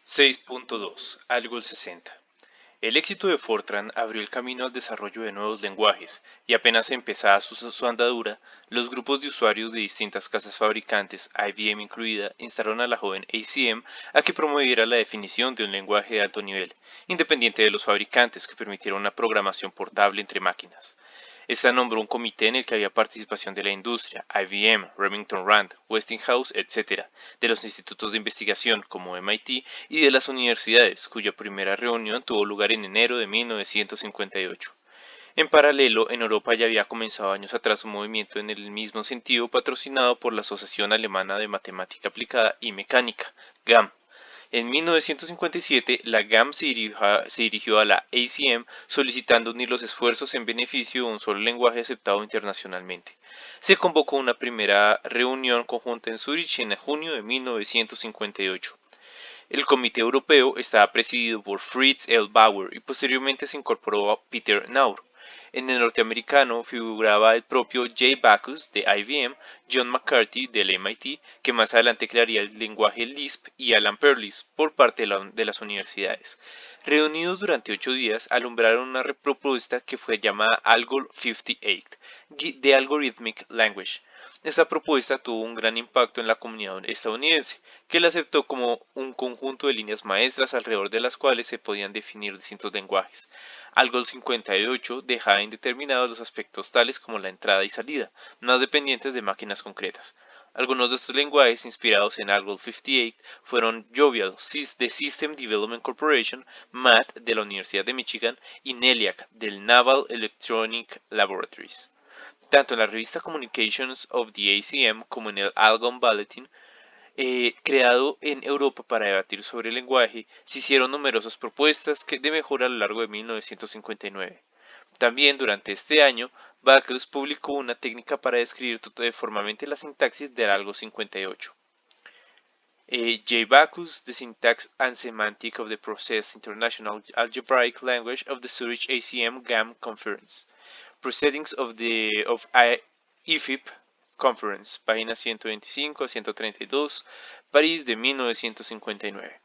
6.2 Algol 60. El éxito de Fortran abrió el camino al desarrollo de nuevos lenguajes, y apenas empezada su andadura, los grupos de usuarios de distintas casas fabricantes, IBM incluida, instaron a la joven ACM a que promoviera la definición de un lenguaje de alto nivel, independiente de los fabricantes, que permitiera una programación portable entre máquinas. Esta nombró un comité en el que había participación de la industria, IBM, Remington Rand, Westinghouse, etc., de los institutos de investigación como MIT y de las universidades, cuya primera reunión tuvo lugar en enero de 1958. En paralelo, en Europa ya había comenzado años atrás un movimiento en el mismo sentido patrocinado por la Asociación Alemana de Matemática Aplicada y Mecánica, GAM. En 1957, la GAM se dirigió a la ACM solicitando unir los esfuerzos en beneficio de un solo lenguaje aceptado internacionalmente. Se convocó una primera reunión conjunta en Zúrich en junio de 1958. El Comité Europeo estaba presidido por Fritz L. Bauer y posteriormente se incorporó a Peter Naur. En el norteamericano figuraba el propio Jay Backus de IBM, John McCarthy del MIT, que más adelante crearía el lenguaje Lisp, y Alan Perlis por parte de las universidades. Reunidos durante 8 días, alumbraron una propuesta que fue llamada Algol 58, The Algorithmic Language. Esta propuesta tuvo un gran impacto en la comunidad estadounidense, que la aceptó como un conjunto de líneas maestras alrededor de las cuales se podían definir distintos lenguajes. Algol 58 dejaba indeterminados los aspectos tales como la entrada y salida, más dependientes de máquinas concretas. Algunos de estos lenguajes inspirados en Algol 58 fueron Jovial de System Development Corporation, MAT de la Universidad de Michigan y NELIAC del Naval Electronic Laboratories. Tanto en la revista Communications of the ACM como en el Algon Bulletin, creado en Europa para debatir sobre el lenguaje, se hicieron numerosas propuestas de mejora a lo largo de 1959. También durante este año, Backus publicó una técnica para describir formalmente la sintaxis del Algo 58. J. Backus, The Syntax and Semantic of the Processed International Algebraic Language of the Zurich ACM GAM Conference. Proceedings of IFIP Conference, páginas 125 a 132, París de 1959.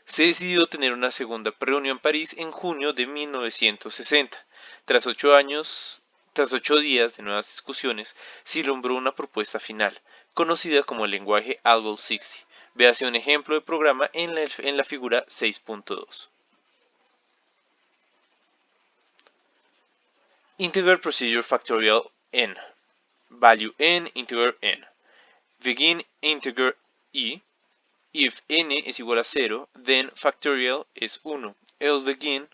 Se decidió tener una segunda reunión en París en junio de 1960. Tras 8 días de nuevas discusiones, se logró una propuesta final, conocida como el lenguaje Algol 60. Véase un ejemplo de programa en la figura 6.2. Integer Procedure Factorial N. Value n, integer n. Begin integer e. If n es igual a 0, then factorial es 1. Else begin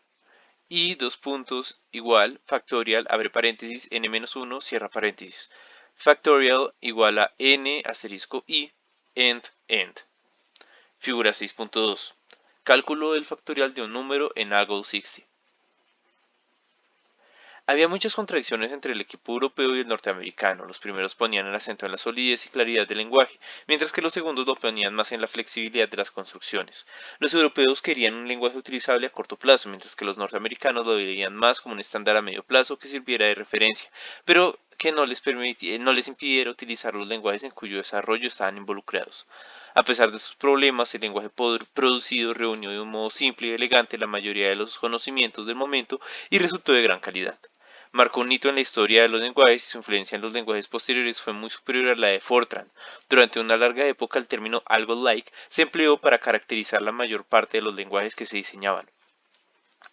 y dos puntos igual factorial abre paréntesis n-1 cierra paréntesis. Factorial igual a n asterisco i end end. Figura 6.2. Cálculo del factorial de un número en Algol 60. Había muchas contradicciones entre el equipo europeo y el norteamericano. Los primeros ponían el acento en la solidez y claridad del lenguaje, mientras que los segundos lo ponían más en la flexibilidad de las construcciones. Los europeos querían un lenguaje utilizable a corto plazo, mientras que los norteamericanos lo veían más como un estándar a medio plazo que sirviera de referencia, pero que no les impidiera utilizar los lenguajes en cuyo desarrollo estaban involucrados. A pesar de sus problemas, el lenguaje producido reunió de un modo simple y elegante la mayoría de los conocimientos del momento y resultó de gran calidad. Marcó un hito en la historia de los lenguajes y su influencia en los lenguajes posteriores fue muy superior a la de Fortran. Durante una larga época el término Algol-like se empleó para caracterizar la mayor parte de los lenguajes que se diseñaban.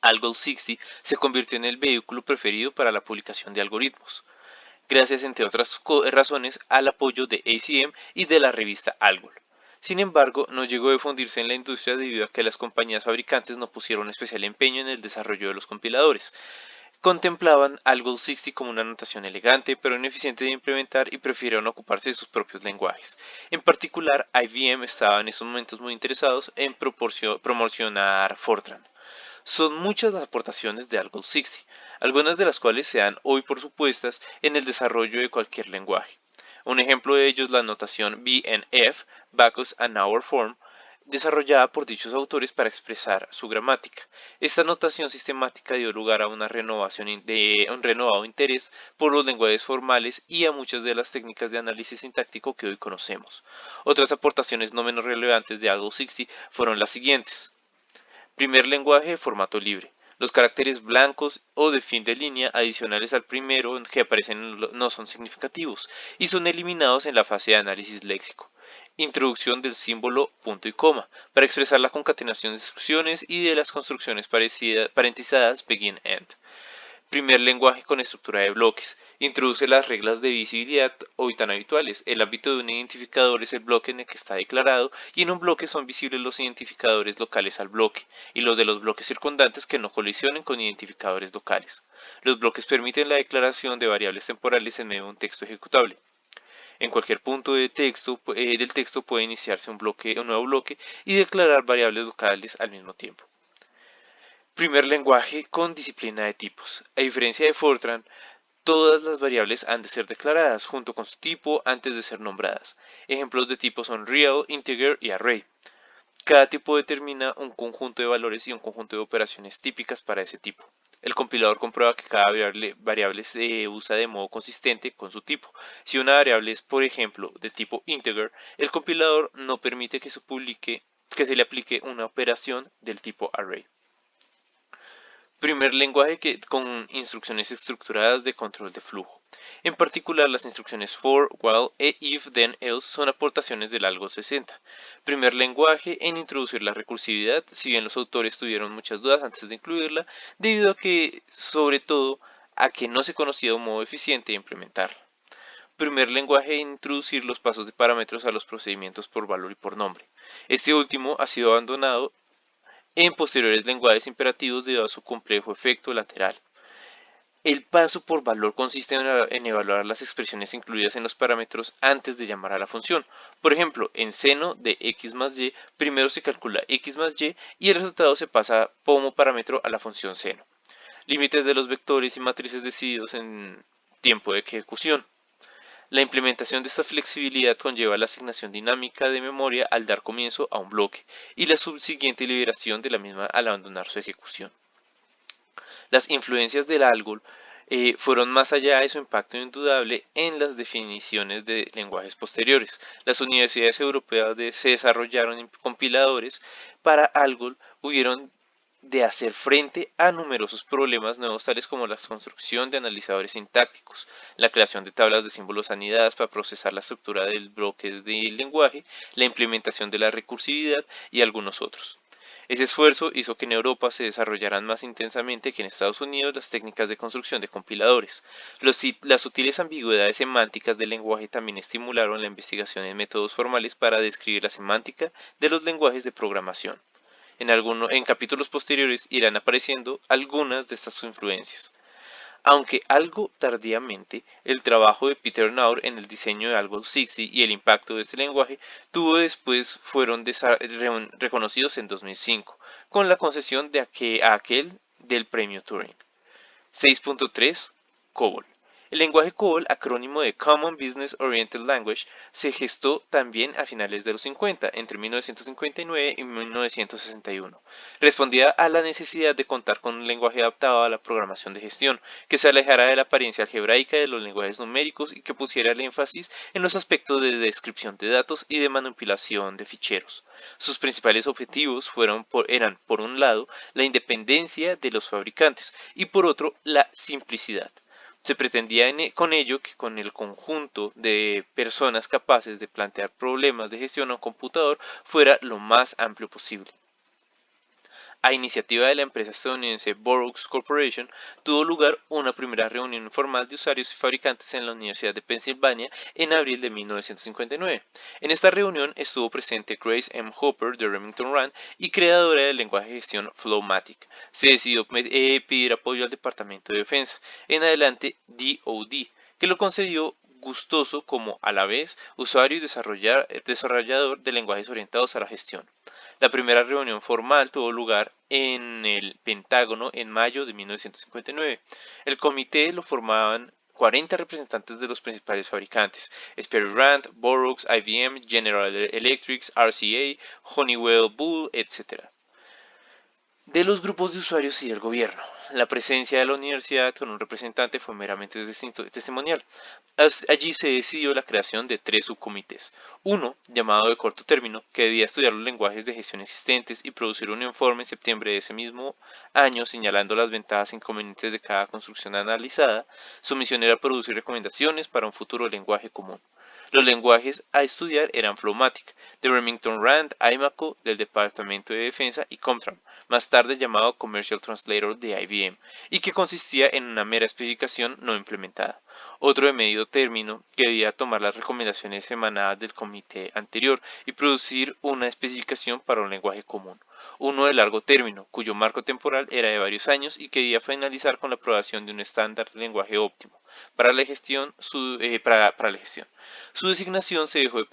Algol 60 se convirtió en el vehículo preferido para la publicación de algoritmos, gracias entre otras razones al apoyo de ACM y de la revista Algol. Sin embargo, no llegó a difundirse en la industria debido a que las compañías fabricantes no pusieron especial empeño en el desarrollo de los compiladores. Contemplaban Algol 60 como una notación elegante pero ineficiente de implementar y prefirieron ocuparse de sus propios lenguajes. En particular, IBM estaba en esos momentos muy interesados en promocionar Fortran. Son muchas las aportaciones de Algol 60, algunas de las cuales se dan hoy por supuestas en el desarrollo de cualquier lenguaje. Un ejemplo de ello es la notación BNF, Backus and Naur Form, desarrollada por dichos autores para expresar su gramática. Esta notación sistemática dio lugar a una renovación de un renovado interés por los lenguajes formales y a muchas de las técnicas de análisis sintáctico que hoy conocemos. Otras aportaciones no menos relevantes de Algol 60 fueron las siguientes. Primer lenguaje, formato libre. Los caracteres blancos o de fin de línea adicionales al primero que aparecen no son significativos y son eliminados en la fase de análisis léxico. Introducción del símbolo punto y coma para expresar la concatenación de instrucciones y de las construcciones parentizadas begin-end. Primer lenguaje con estructura de bloques. Introduce las reglas de visibilidad hoy tan habituales. El ámbito de un identificador es el bloque en el que está declarado y en un bloque son visibles los identificadores locales al bloque y los de los bloques circundantes que no colisionen con identificadores locales. Los bloques permiten la declaración de variables temporales en medio de un texto ejecutable. En cualquier punto del texto puede iniciarse un nuevo bloque y declarar variables locales al mismo tiempo. Primer lenguaje con disciplina de tipos. A diferencia de Fortran, todas las variables han de ser declaradas junto con su tipo antes de ser nombradas. Ejemplos de tipos son real, integer y array. Cada tipo determina un conjunto de valores y un conjunto de operaciones típicas para ese tipo. El compilador comprueba que cada variable se usa de modo consistente con su tipo. Si una variable es, por ejemplo, de tipo integer, el compilador no permite que se le aplique una operación del tipo array. Primer lenguaje con instrucciones estructuradas de control de flujo. En particular, las instrucciones for, while e if, then, else son aportaciones del Algol 60. Primer lenguaje en introducir la recursividad, si bien los autores tuvieron muchas dudas antes de incluirla, debido a que, sobre todo, a que no se conocía un modo eficiente de implementarla. Primer lenguaje en introducir los pasos de parámetros a los procedimientos por valor y por nombre. Este último ha sido abandonado en posteriores lenguajes imperativos debido a su complejo efecto lateral. El paso por valor consiste en evaluar las expresiones incluidas en los parámetros antes de llamar a la función. Por ejemplo, en seno de x más y, primero se calcula x más y el resultado se pasa como parámetro a la función seno. Límites de los vectores y matrices decididos en tiempo de ejecución. La implementación de esta flexibilidad conlleva la asignación dinámica de memoria al dar comienzo a un bloque y la subsiguiente liberación de la misma al abandonar su ejecución. Las influencias del Algol fueron más allá de su impacto indudable en las definiciones de lenguajes posteriores. Las universidades europeas se desarrollaron compiladores para Algol, hubieron de hacer frente a numerosos problemas nuevos tales como la construcción de analizadores sintácticos, la creación de tablas de símbolos anidadas para procesar la estructura de bloques del lenguaje, la implementación de la recursividad y algunos otros. Ese esfuerzo hizo que en Europa se desarrollaran más intensamente que en Estados Unidos las técnicas de construcción de compiladores. Las sutiles ambigüedades semánticas del lenguaje también estimularon la investigación en métodos formales para describir la semántica de los lenguajes de programación. En capítulos posteriores irán apareciendo algunas de estas influencias. Aunque algo tardíamente, el trabajo de Peter Naur en el diseño de Algol 60 y el impacto de este lenguaje tuvo después fueron reconocidos en 2005, con la concesión a aquel del premio Turing. 6.3 COBOL. El lenguaje COBOL, acrónimo de Common Business Oriented Language, se gestó también a finales de los 50, entre 1959 y 1961. Respondía a la necesidad de contar con un lenguaje adaptado a la programación de gestión, que se alejara de la apariencia algebraica de los lenguajes numéricos y que pusiera el énfasis en los aspectos de descripción de datos y de manipulación de ficheros. Sus principales objetivos eran, por un lado, la independencia de los fabricantes y por otro, la simplicidad. Se pretendía con ello que con el conjunto de personas capaces de plantear problemas de gestión a un computador fuera lo más amplio posible. A iniciativa de la empresa estadounidense Burroughs Corporation, tuvo lugar una primera reunión informal de usuarios y fabricantes en la Universidad de Pensilvania en abril de 1959. En esta reunión estuvo presente Grace M. Hopper de Remington Rand y creadora del lenguaje de gestión Flowmatic. Se decidió pedir apoyo al Departamento de Defensa, en adelante DoD, que lo concedió gustoso como a la vez usuario y desarrollador de lenguajes orientados a la gestión. La primera reunión formal tuvo lugar en el Pentágono en mayo de 1959. El comité lo formaban 40 representantes de los principales fabricantes: Sperry Rand, Burroughs, IBM, General Electric, RCA, Honeywell, Bull, etc. De los grupos de usuarios y el gobierno, la presencia de la universidad con un representante fue meramente testimonial. Allí se decidió la creación de tres subcomités: uno, llamado de corto término, que debía estudiar los lenguajes de gestión existentes y producir un informe en septiembre de ese mismo año señalando las ventajas e inconvenientes de cada construcción analizada. Su misión era producir recomendaciones para un futuro lenguaje común. Los lenguajes a estudiar eran Flowmatic, de Remington Rand, IMACO, del Departamento de Defensa, y Comtran, más tarde llamado Commercial Translator de IBM, y que consistía en una mera especificación no implementada. Otro de medio término, que debía tomar las recomendaciones emanadas del comité anterior y producir una especificación para un lenguaje común. Uno de largo término, cuyo marco temporal era de varios años y que debía finalizar con la aprobación de un estándar de lenguaje óptimo para la gestión. Su designación se dejó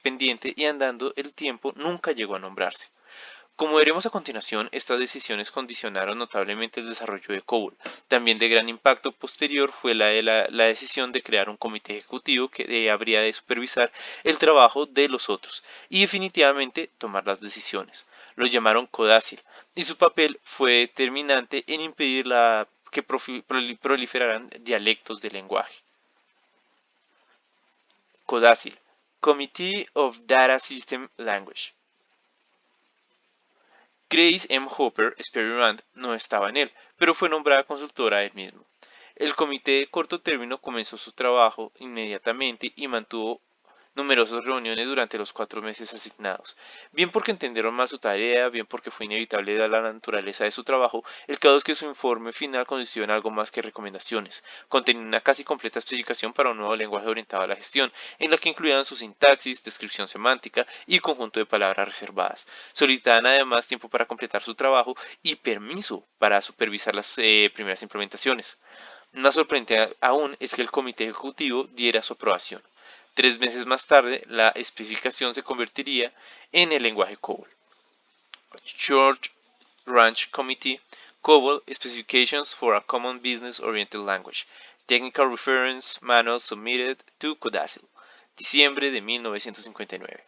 pendiente y andando el tiempo nunca llegó a nombrarse. Como veremos a continuación, estas decisiones condicionaron notablemente el desarrollo de COBOL. También de gran impacto posterior fue la decisión de crear un comité ejecutivo que habría de supervisar el trabajo de los otros y definitivamente tomar las decisiones. Lo llamaron CODACIL y su papel fue determinante en impedir que proliferaran dialectos de lenguaje. CODACIL, Committee of Data System Language. Grace M. Hopper Sperry Rand no estaba en él, pero fue nombrada consultora él mismo. El comité de corto término comenzó su trabajo inmediatamente y mantuvo numerosas reuniones durante los 4 meses asignados. Bien porque entendieron mal su tarea, bien porque fue inevitable dada la naturaleza de su trabajo, el caso es que su informe final consistió en algo más que recomendaciones. Contenía una casi completa especificación para un nuevo lenguaje orientado a la gestión, en la que incluían su sintaxis, descripción semántica y conjunto de palabras reservadas. Solicitaban además tiempo para completar su trabajo y permiso para supervisar las primeras implementaciones. Más sorprendente aún es que el comité ejecutivo diera su aprobación. 3 meses más tarde, la especificación se convertiría en el lenguaje COBOL. George Ranch Committee, COBOL Specifications for a Common Business Oriented Language, Technical Reference Manual Submitted to CODACIL, diciembre de 1959.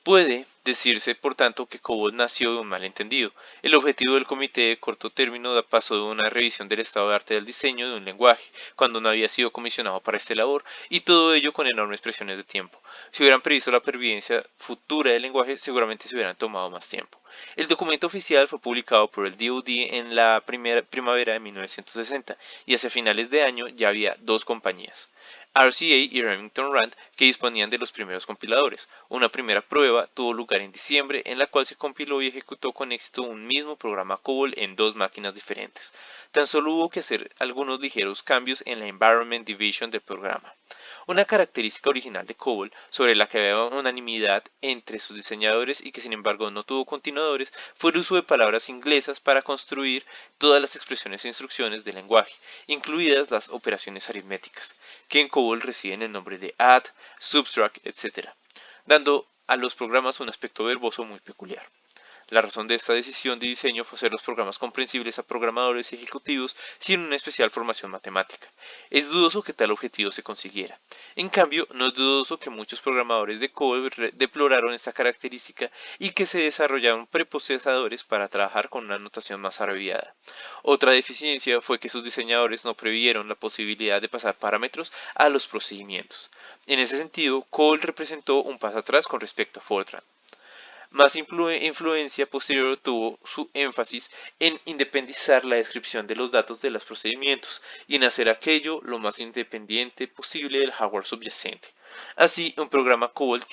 Puede decirse, por tanto, que COBOL nació de un malentendido. El objetivo del comité de corto término pasó de una revisión del estado de arte del diseño de un lenguaje, cuando no había sido comisionado para esta labor, y todo ello con enormes presiones de tiempo. Si hubieran previsto la pervivencia futura del lenguaje, seguramente se hubieran tomado más tiempo. El documento oficial fue publicado por el DoD en la primavera de 1960, y hacia finales de año ya había dos compañías, RCA y Remington Rand, que disponían de los primeros compiladores. Una primera prueba tuvo lugar en diciembre, en la cual se compiló y ejecutó con éxito un mismo programa COBOL en dos máquinas diferentes. Tan solo hubo que hacer algunos ligeros cambios en la Environment Division del programa. Una característica original de COBOL, sobre la que había unanimidad entre sus diseñadores y que sin embargo no tuvo continuadores, fue el uso de palabras inglesas para construir todas las expresiones e instrucciones del lenguaje, incluidas las operaciones aritméticas, que en COBOL reciben el nombre de add, subtract, etc., dando a los programas un aspecto verboso muy peculiar. La razón de esta decisión de diseño fue hacer los programas comprensibles a programadores y ejecutivos sin una especial formación matemática. Es dudoso que tal objetivo se consiguiera. En cambio, no es dudoso que muchos programadores de COBOL deploraron esta característica y que se desarrollaron preprocesadores para trabajar con una notación más abreviada. Otra deficiencia fue que sus diseñadores no previeron la posibilidad de pasar parámetros a los procedimientos. En ese sentido, COBOL representó un paso atrás con respecto a Fortran. Más influencia posterior tuvo su énfasis en independizar la descripción de los datos de los procedimientos y en hacer aquello lo más independiente posible del hardware subyacente. Así, un programa COBOL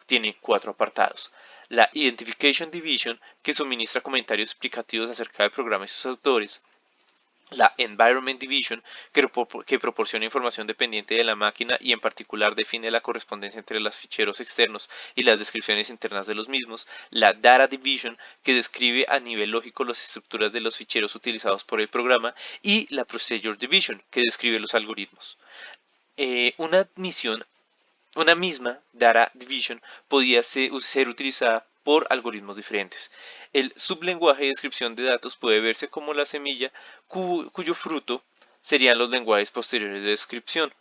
tiene 4 apartados: la Identification Division, que suministra comentarios explicativos acerca del programa y sus autores; la Environment Division, que proporciona información dependiente de la máquina y en particular define la correspondencia entre los ficheros externos y las descripciones internas de los mismos; la Data Division, que describe a nivel lógico las estructuras de los ficheros utilizados por el programa; y la Procedure Division, que describe los algoritmos. Una misma Data Division podía ser utilizada por algoritmos diferentes. El sublenguaje de descripción de datos puede verse como la semilla cuyo fruto serían los lenguajes posteriores de descripción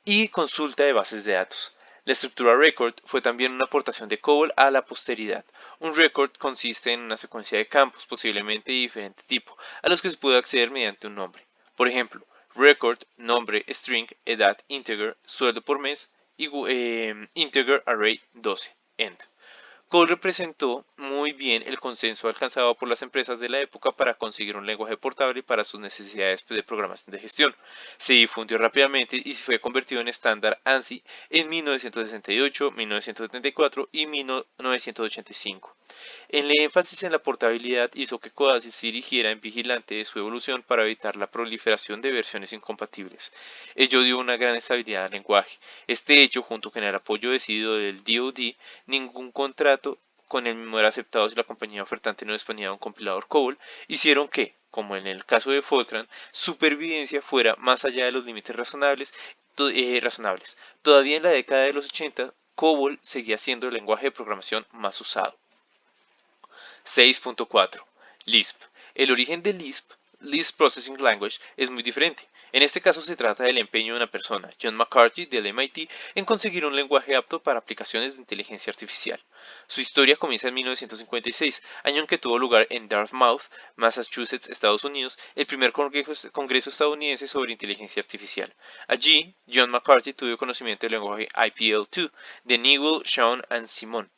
y consulta de bases de datos. La estructura record fue también una aportación de COBOL a la posteridad. Un record consiste en una secuencia de campos, posiblemente de diferente tipo, a los que se puede acceder mediante un nombre. Por ejemplo, record, nombre, string, edad, integer, sueldo por mes y integer array 12, end. Cole representó muy bien el consenso alcanzado por las empresas de la época para conseguir un lenguaje portable para sus necesidades de programación de gestión. Se difundió rápidamente y fue convertido en estándar ANSI en 1968, 1974 y 1985. El énfasis en la portabilidad hizo que Codasys se dirigiera en vigilante de su evolución para evitar la proliferación de versiones incompatibles. Ello dio una gran estabilidad al lenguaje. Este hecho, junto con el apoyo decidido del DoD, ningún contrato con el mismo era aceptado si la compañía ofertante no disponía de un compilador COBOL, hicieron que, como en el caso de Fortran, su supervivencia fuera más allá de los límites razonables. Todavía en la década de los 80, COBOL seguía siendo el lenguaje de programación más usado. 6.4. Lisp. El origen de Lisp, Lisp Processing Language, es muy diferente. En este caso se trata del empeño de una persona, John McCarthy del MIT, en conseguir un lenguaje apto para aplicaciones de inteligencia artificial. Su historia comienza en 1956, año en que tuvo lugar en Dartmouth, Massachusetts, Estados Unidos, el primer congreso estadounidense sobre inteligencia artificial. Allí, John McCarthy tuvo conocimiento del lenguaje IPL2 de Newell, Shawn y Simon,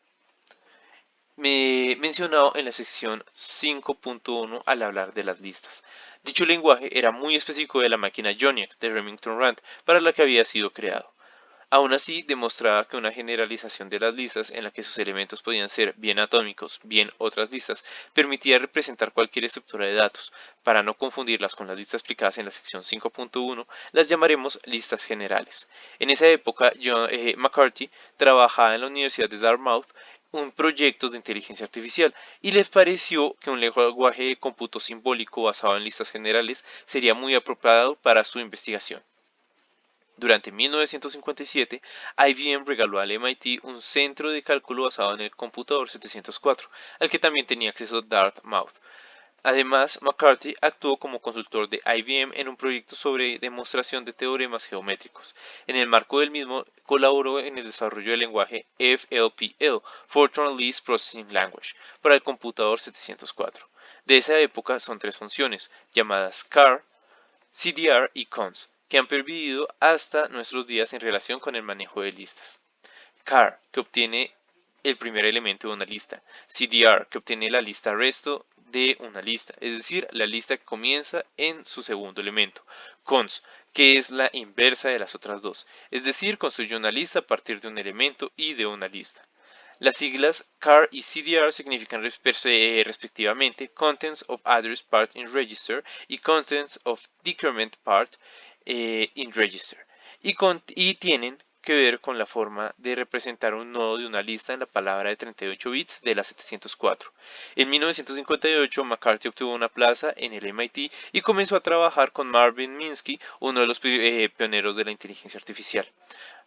mencionado en la sección 5.1 al hablar de las listas. Dicho lenguaje era muy específico de la máquina Joniac de Remington Rand para la que había sido creado. Aún así, demostraba que una generalización de las listas en la que sus elementos podían ser bien atómicos, bien otras listas, permitía representar cualquier estructura de datos. Para no confundirlas con las listas explicadas en la sección 5.1, las llamaremos listas generales. En esa época, McCarthy trabajaba en la Universidad de Dartmouth un proyecto de inteligencia artificial y les pareció que un lenguaje de cómputo simbólico basado en listas generales sería muy apropiado para su investigación. Durante 1957, IBM regaló al MIT un centro de cálculo basado en el computador 704, al que también tenía acceso Dartmouth. Además, McCarthy actuó como consultor de IBM en un proyecto sobre demostración de teoremas geométricos. En el marco del mismo, colaboró en el desarrollo del lenguaje FLPL, Fortran Lisp Processing Language, para el computador 704. De esa época son tres funciones, llamadas char, CDR y cons, que han pervivido hasta nuestros días en relación con el manejo de listas. Char, que obtiene el primer elemento de una lista. CDR, que obtiene la lista resto de una lista, es decir, la lista que comienza en su segundo elemento. Cons, que es la inversa de las otras dos, es decir, construye una lista a partir de un elemento y de una lista. Las siglas char y CDR significan respectivamente Contents of Address Part in Register y Contents of Decrement Part in Register, y tienen que ver con la forma de representar un nodo de una lista en la palabra de 38 bits de la 704. En 1958, McCarthy obtuvo una plaza en el MIT y comenzó a trabajar con Marvin Minsky, uno de los pioneros de la inteligencia artificial.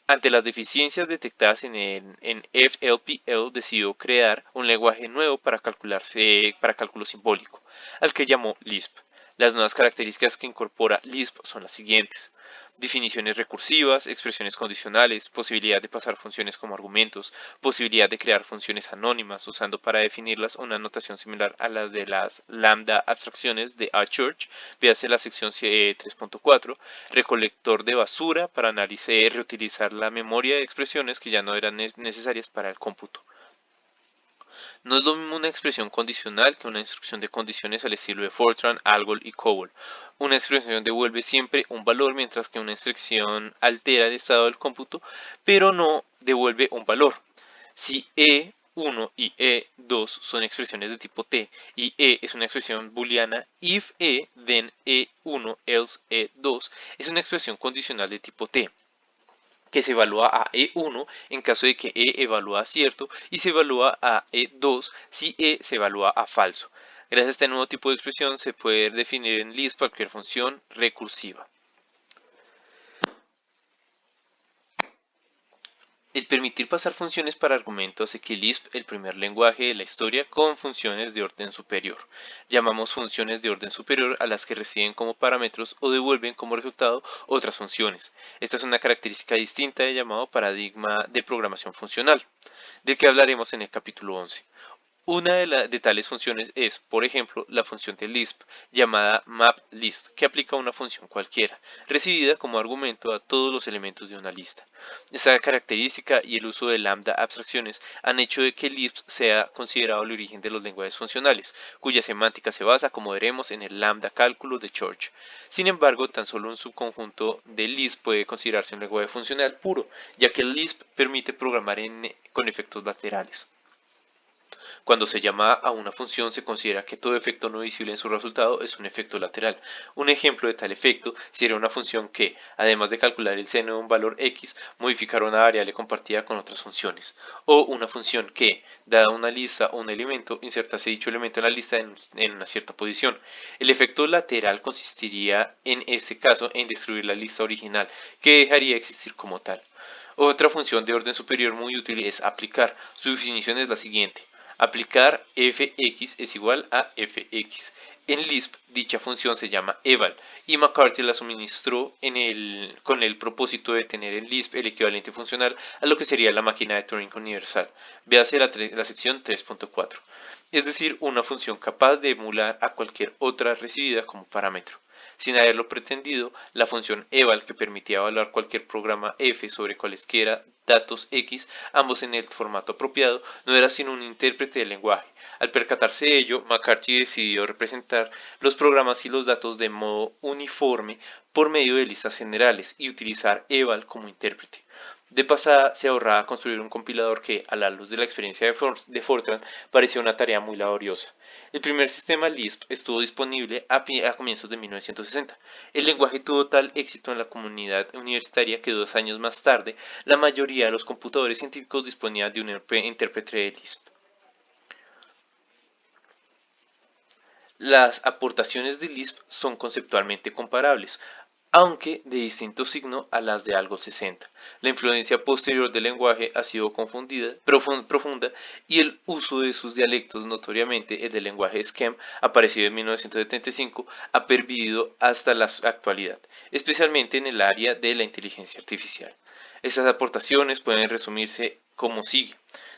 Ante las deficiencias detectadas en FLPL, decidió crear un lenguaje nuevo para cálculo simbólico, al que llamó Lisp. Las nuevas características que incorpora Lisp son las siguientes: definiciones recursivas, expresiones condicionales, posibilidad de pasar funciones como argumentos, posibilidad de crear funciones anónimas usando para definirlas una notación similar a las de las lambda abstracciones de A-Church, véase la sección 3.4, recolector de basura para analizar y reutilizar la memoria de expresiones que ya no eran necesarias para el cómputo. No es lo mismo una expresión condicional que una instrucción de condiciones al estilo de Fortran, Algol y COBOL. Una expresión devuelve siempre un valor, mientras que una instrucción altera el estado del cómputo, pero no devuelve un valor. Si E1 y E2 son expresiones de tipo T y E es una expresión booleana, if E, then E1, else E2 es una expresión condicional de tipo T, que se evalúa a E1 en caso de que E evalúa a cierto y se evalúa a E2 si E se evalúa a falso. Gracias a este nuevo tipo de expresión se puede definir en Lisp cualquier función recursiva. El permitir pasar funciones para argumento hace que Lisp, el primer lenguaje de la historia con funciones de orden superior. Llamamos funciones de orden superior a las que reciben como parámetros o devuelven como resultado otras funciones. Esta es una característica distinta del llamado paradigma de programación funcional, del que hablaremos en el capítulo 11. Una de tales funciones es, por ejemplo, la función de Lisp, llamada mapList, que aplica una función cualquiera, recibida como argumento a todos los elementos de una lista. Esta característica y el uso de lambda abstracciones han hecho de que Lisp sea considerado el origen de los lenguajes funcionales, cuya semántica se basa, como veremos, en el lambda cálculo de Church. Sin embargo, tan solo un subconjunto de Lisp puede considerarse un lenguaje funcional puro, ya que Lisp permite programar con efectos laterales. Cuando se llama a una función se considera que todo efecto no visible en su resultado es un efecto lateral. Un ejemplo de tal efecto sería una función que, además de calcular el seno de un valor x, modificará una variable compartida con otras funciones. O una función que, dada una lista o un elemento, insertase dicho elemento en la lista en una cierta posición. El efecto lateral consistiría en este caso en destruir la lista original, que dejaría de existir como tal. Otra función de orden superior muy útil es aplicar. Su definición es la siguiente. Aplicar fx es igual a fx. En Lisp, dicha función se llama eval y McCarthy la suministró con el propósito de tener en Lisp el equivalente funcional a lo que sería la máquina de Turing universal. Véase la sección 3.4. Es decir, una función capaz de emular a cualquier otra recibida como parámetro. Sin haberlo pretendido, la función eval, que permitía evaluar cualquier programa f sobre cualesquiera datos x, ambos en el formato apropiado, no era sino un intérprete del lenguaje. Al percatarse de ello, McCarthy decidió representar los programas y los datos de modo uniforme por medio de listas generales y utilizar eval como intérprete. De pasada, se ahorraba construir un compilador que, a la luz de la experiencia de Fortran, parecía una tarea muy laboriosa. El primer sistema Lisp estuvo disponible a comienzos de 1960. El lenguaje tuvo tal éxito en la comunidad universitaria que 2 años más tarde, la mayoría de los computadores científicos disponían de un intérprete de Lisp. Las aportaciones de Lisp son conceptualmente comparables, aunque de distinto signo a las de ALGO 60. La influencia posterior del lenguaje ha sido profunda y el uso de sus dialectos, notoriamente el del lenguaje Scheme, aparecido en 1975, ha pervivido hasta la actualidad, especialmente en el área de la inteligencia artificial. Estas aportaciones pueden resumirse como sigue.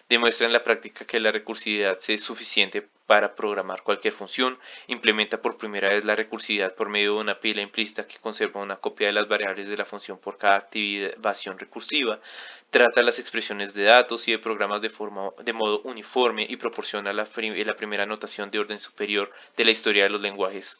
Demuestra en la práctica que la recursividad es suficiente para programar cualquier función, implementa por primera vez la recursividad por medio de una pila implícita que conserva una copia de las variables de la función por cada activación recursiva, trata las expresiones de datos y de programas de modo uniforme y proporciona la primera notación de orden superior de la historia de los lenguajes.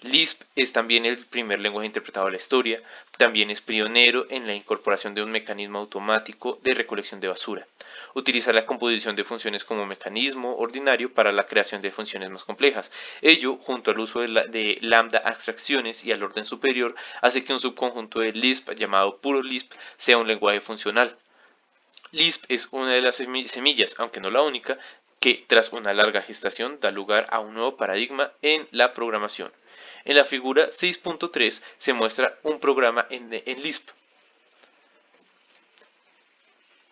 Lisp es también el primer lenguaje interpretado de la historia, también es pionero en la incorporación de un mecanismo automático de recolección de basura. Utiliza la composición de funciones como mecanismo ordinario para la creación de funciones más complejas. Ello, junto al uso de lambda abstracciones y al orden superior, hace que un subconjunto de Lisp llamado puro Lisp sea un lenguaje funcional. Lisp es una de las semillas, aunque no la única, que tras una larga gestación da lugar a un nuevo paradigma en la programación. En la figura 6.3 se muestra un programa en Lisp.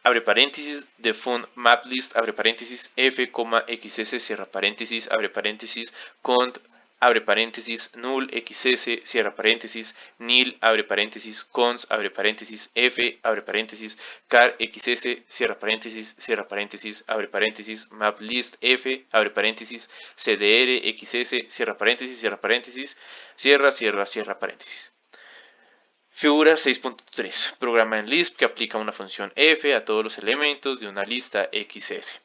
Abre paréntesis, de font maplist, abre paréntesis, f, xs, cierra paréntesis, abre paréntesis, cont, abre paréntesis, null, xs, cierra paréntesis, nil, abre paréntesis, cons, abre paréntesis, f, abre paréntesis, car, xs, cierra paréntesis, abre paréntesis, maplist, f, abre paréntesis, cdr, xs, cierra paréntesis, cierra paréntesis. Figura 6.3. Programa en Lisp que aplica una función f a todos los elementos de una lista XS.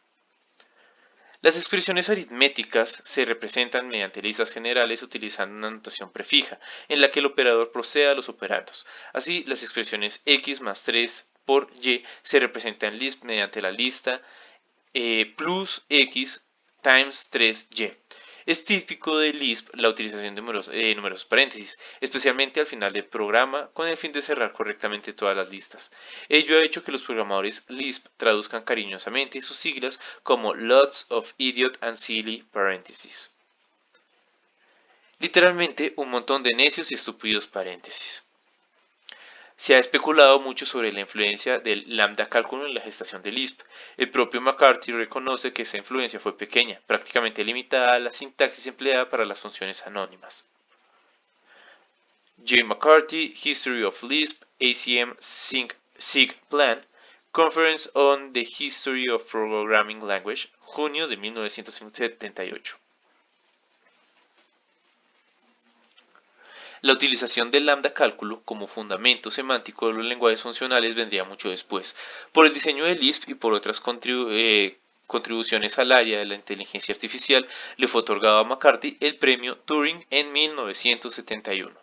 Las expresiones aritméticas se representan mediante listas generales utilizando una notación prefija, en la que el operador procede a los operandos. Así, las expresiones x más 3 por y se representan en Lisp mediante la lista plus x times 3y. Es típico de Lisp la utilización de numerosos paréntesis, especialmente al final del programa con el fin de cerrar correctamente todas las listas. Ello ha hecho que los programadores Lisp traduzcan cariñosamente sus siglas como lots of idiot and silly parentheses. Literalmente un montón de necios y estúpidos paréntesis. Se ha especulado mucho sobre la influencia del lambda cálculo en la gestación del Lisp. El propio McCarthy reconoce que esa influencia fue pequeña, prácticamente limitada a la sintaxis empleada para las funciones anónimas. J. McCarthy, History of Lisp, ACM SIG Plan, Conference on the History of Programming Language, junio de 1978. La utilización del lambda cálculo como fundamento semántico de los lenguajes funcionales vendría mucho después, por el diseño de Lisp y por otras contribuciones al área de la inteligencia artificial. Le fue otorgado a McCarthy el premio Turing en 1971.